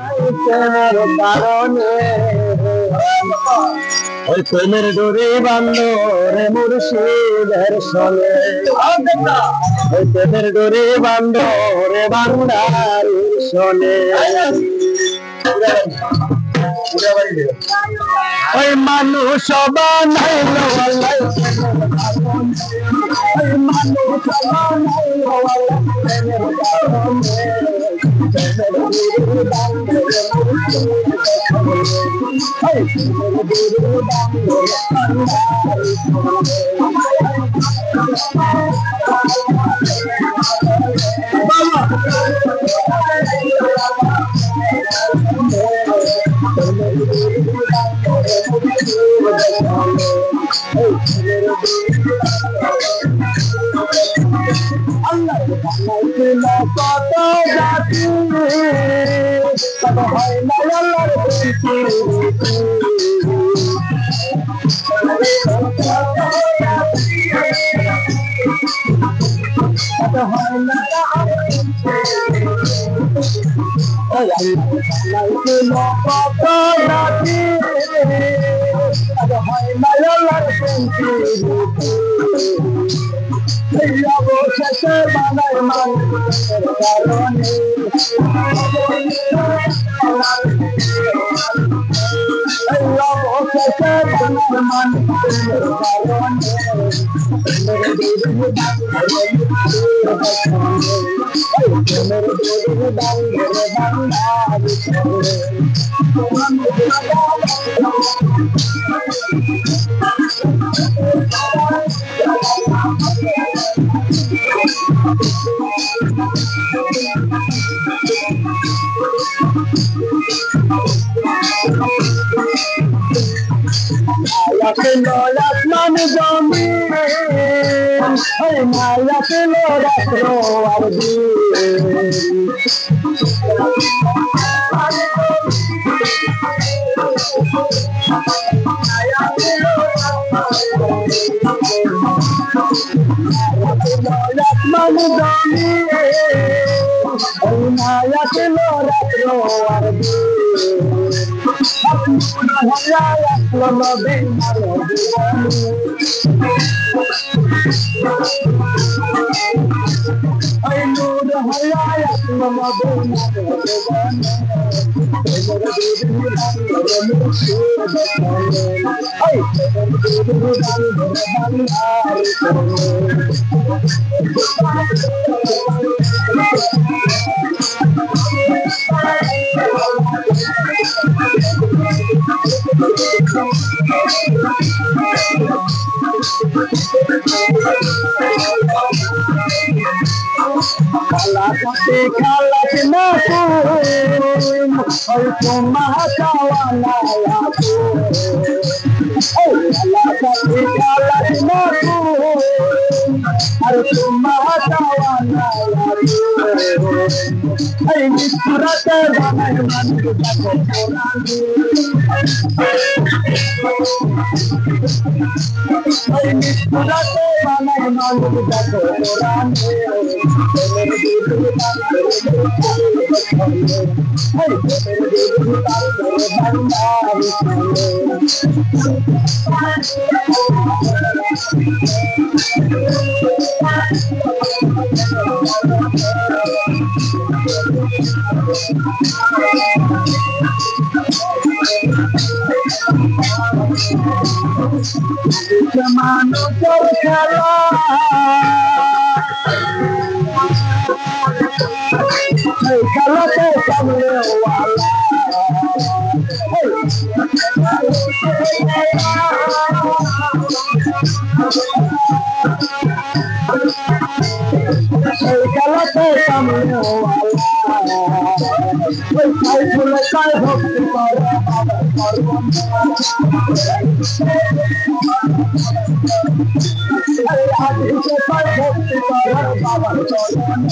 প্রেমের কারণে ওই প্রেমের ডোরে বান্ধ রে মুর্শিদের সনে ওই প্রেমের ডোরে বান্ধ রে বান্দার সনে ওই মানুষ বানাইল ওই মানুষ কত জাতি কত হয় না আল্লাহর কত হয় না কত জাতি কত হয় না আল্লাহর অবশেষে বানায় মানুষের কারণে অবশেষে বানায় মানুষের কারণে আসমান জমিন ওই মায়া ছিল রাত্র আর আসমান জমিন ওই মায়া ছিল রাত্র আর খালাস না ওই তোমার কাওয়ানা খালাস না আর তোমার কাওয়ানা এই মৃত্যুরাতে বানায় মানুষ দেখো এই মৃত্যুরাতে বানায় মানুষ দেখো মানুষের খেলা এই খেলাতে সামনে এই খেলাতে সামনে তাই ভক্তি করে ভক্তি করে বাবার মানুষ